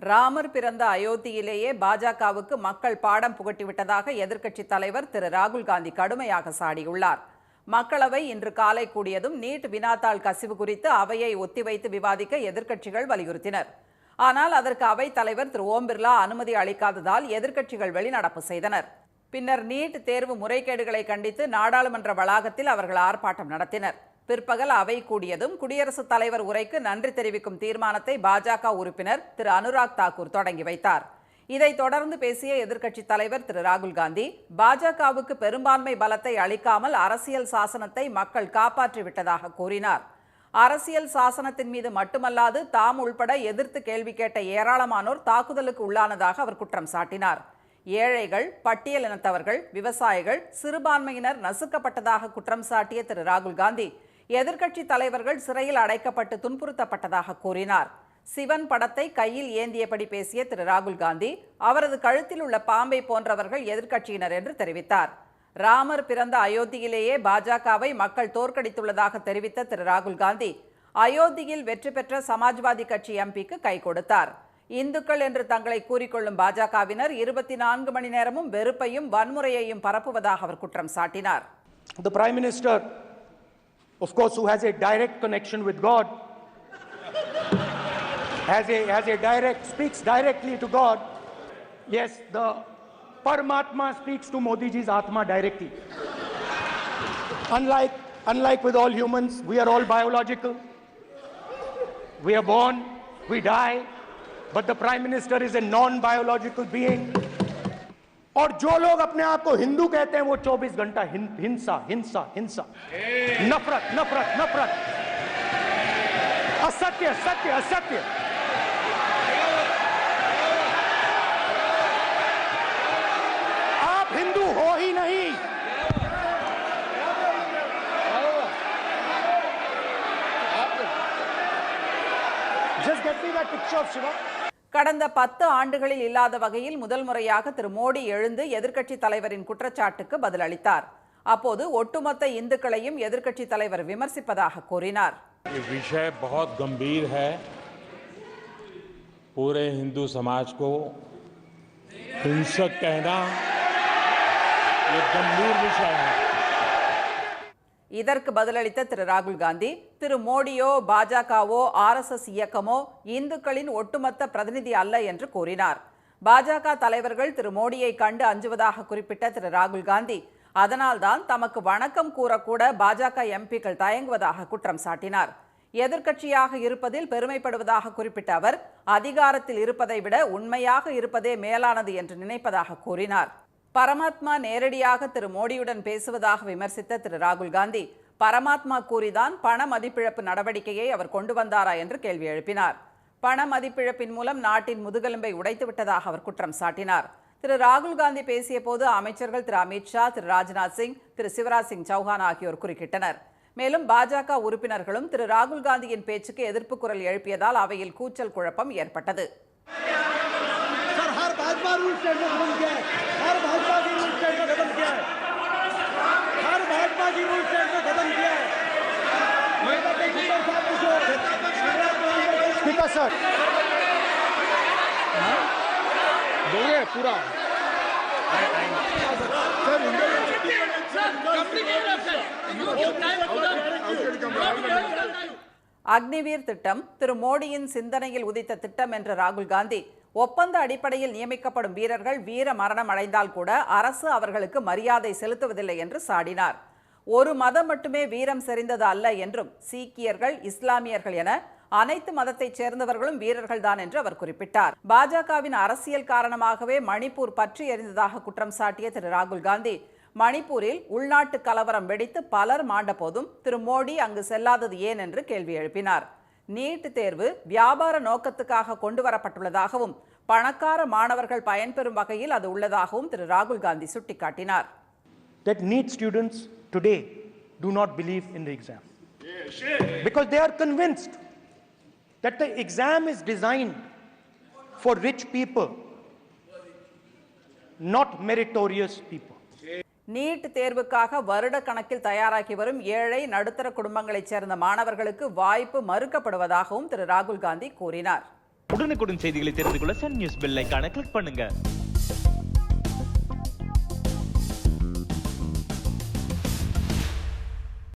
ராமர் பிறந்த அயோத்தியிலேயே பாஜகவுக்கு மக்கள் பாடம் புகட்டிவிட்டதாக எதிர்க்கட்சித் தலைவர் திரு ராகுல் காந்தி கடுமையாக சாடியுள்ளார். மக்களவை இன்று காலை கூடியதும் நீட் வினாத்தாள் கசிவு குறித்து அவையை ஒத்திவைத்து விவாதிக்க எதிர்க்கட்சிகள் வலியுறுத்தினர். ஆனால் அதற்கு அவைத் தலைவர் திரு ஓம் பிர்லா அனுமதி அளிக்காததால் எதிர்க்கட்சிகள் வெளிநடப்பு செய்தனர். பின்னர் நீட் தேர்வு முறைகேடுகளை கண்டித்து நாடாளுமன்ற வளாகத்தில் அவர்கள் ஆர்ப்பாட்டம் நடத்தினர். பிற்பகல் அவை கூடியதும் குடியரசுத் தலைவர் உரைக்கு நன்றி தெரிவிக்கும் தீர்மானத்தை பாஜக உறுப்பினர் திரு அனுராக் தாக்கூர் தொடங்கி வைத்தார். இதைத் தொடர்ந்து பேசிய எதிர்க்கட்சித் தலைவர் திரு ராகுல் காந்தி, பாஜகவுக்கு பெரும்பான்மை பலத்தை அளிக்காமல் அரசியல் சாசனத்தை மக்கள் காப்பாற்றிவிட்டதாக கூறினார். அரசியல் சாசனத்தின் மீது மட்டுமல்லாது தாம் உள்பட எதிர்த்து கேள்வி கேட்ட ஏராளமானோர் தாக்குதலுக்கு உள்ளானதாக அவர் குற்றம் சாட்டினார். ஏழைகள், பட்டியலினத்தவர்கள், விவசாயிகள், சிறுபான்மையினர் நசுக்கப்பட்டதாக குற்றம் சாட்டிய திரு ராகுல் காந்தி, எதிர்க்கட்சி தலைவர்கள் சிறையில் அடைக்கப்பட்டு துன்புறுத்தப்பட்டதாக கூறினார். சிவன் படத்தை கையில் ஏந்தியபடி பேசிய திரு ராகுல் காந்தி, அவரது கழுத்தில் உள்ள பாம்பை போன்றவர்கள் எதிர்க்கட்சியினர் என்று தெரிவித்தார். ராமர் பிறந்த அயோத்தியிலேயே பாஜகவை மக்கள் தோற்கடித்துள்ளதாக தெரிவித்த திரு ராகுல் காந்தி, அயோத்தியில் வெற்றி பெற்ற சமாஜ்வாதி கட்சி எம்பிக்கு கை கொடுத்தார். இந்துக்கள் என்று தங்களை கூறிக்கொள்ளும் பாஜகவினர் 24 மணி நேரமும் வெறுப்பையும் வன்முறையையும் பரப்புவதாக அவர் குற்றம் சாட்டினார். The Prime Minister, of course, who has a direct connection with God, speaks directly to God. Yes, the Paramatma speaks to Modi ji's Atma directly. Unlike with all humans, we are all biological. We are born, we die, but the Prime Minister is a non-biological being. और जो लोग अपने आप को हिंदू कहते हैं वो 24 घंटा हिंसा हिंसा हिंसा, नफरत नफरत नफरत, असत्य सत्य असत्य. आप हिंदू हो ही नहीं. Just get me that picture of Shiva. கடந்த 10 ஆண்டுகளில் இல்லாத வகையில் முதல் முறையாக திரு மோடி எழுந்து எதிர்க்கட்சி தலைவரின் குற்றச்சாட்டுக்கு பதிலளித்தார். அப்போது ஒட்டுமொத்த இந்துக்களையும் எதிர்க்கட்சி தலைவர் விமர்சிப்பதாக கூறினார். विषय बहुत गंभीर है. पूरे हिंदू समाज को हिंसक कहना ये गंभीर विषय है. இதற்கு பதிலளித்த திரு ராகுல் காந்தி, திரு மோடியோ பாஜகவோ RSS இயக்கமோ இந்துக்களின் ஒட்டுமொத்த பிரதிநிதி அல்ல என்று கூறினார். பாஜக தலைவர்கள் திரு மோடியை கண்டு அஞ்சுவதாக குறிப்பிட்ட திரு ராகுல் காந்தி, அதனால்தான் தமக்கு வணக்கம் கூறக்கூட பாஜக எம்பிக்கள் தயங்குவதாக குற்றம் சாட்டினார். எதிர்க்கட்சியாக இருப்பதில் பெருமைப்படுவதாக குறிப்பிட்ட அவர், அதிகாரத்தில் இருப்பதை விட உண்மையாக இருப்பதே மேலானது என்று நினைப்பதாக கூறினார். பரமாத்மா நேரடியாக திரு மோடியுடன் பேசுவதாக விமர்சித்த திரு ராகுல் காந்தி, பரமாத்மா கூறிதான் பண மதிப்பிழப்பு நடவடிக்கையை அவர் கொண்டு வந்தாரா என்று கேள்வி எழுப்பினார். பண மதிப்பிழப்பின் மூலம் நாட்டின் முதுகெலும்பை உடைத்து விட்டதாக அவர் குற்றம் சாட்டினார். திரு ராகுல் காந்தி பேசிய போது அமைச்சர்கள் திரு அமித்ஷா, திரு ராஜ்நாத் சிங், திரு சிவராஜ் சிங் சௌஹான் ஆகியோர் குறுக்கிட்டனர். மேலும் பாஜக உறுப்பினர்களும் திரு ராகுல் காந்தியின் பேச்சுக்கு எதிர்ப்பு குரல் எழுப்பியதால் அவையில் கூச்சல் குழப்பம் ஏற்பட்டது. அக்னிவீர் திட்டம் திரு மோடியின் சிந்தனையில் உதித்த திட்டம் என்ற ராகுல் காந்தி, ஒப்பந்த அடிப்படையில் நியமிக்கப்படும் வீரர்கள் வீர மரணம் அடைந்தால் கூட அரசு அவர்களுக்கு மரியாதை செலுத்துவதில்லை என்று சாடினார். ஒரு மதம் மட்டுமே வீரம் செறிந்தது அல்ல என்றும், சீக்கியர்கள், இஸ்லாமியர்கள் என அனைத்து மதத்தைச் சேர்ந்தவர்களும் வீரர்கள்தான் என்று அவர் குறிப்பிட்டார். பாஜகவின் அரசியல் காரணமாகவே மணிப்பூர் பற்றி எரிந்ததாக குற்றம் சாட்டிய திரு ராகுல் காந்தி, மணிப்பூரில் உள்நாட்டு கலவரம் வெடித்து பலர் மாண்ட போதும் திரு மோடி அங்கு செல்லாதது ஏன் என்று கேள்வி எழுப்பினார். நீட் தேர்வு வியாபார நோக்கத்துக்காக கொண்டு வரப்பட்டுள்ளதாகவும், பணக்கார மாணவர்கள் பயன்பெறும் வகையில் அது உள்ளதாகவும் திரு ராகுல் காந்தி சுட்டிக்காட்டினார். That NEET students today do not believe in the exam because they are convinced that the exam is designed for rich people, not meritorious people. NEET தேர்வுக்காக வருட கணக்கில் தயாராகி வரும் ஏழை நடுத்தர குடும்பங்களைச் சேர்ந்த மாணவர்களுக்கு வாய்ப்பு மறுக்கப்படுவதாகவும் திரு ராகுல் காந்தி கூறினார். உடனுக்குடன் செய்திகளை தெரிந்து கொள்ள சன் நியூஸ் பெல் ஐகானை கிளிக் பண்ணுங்க.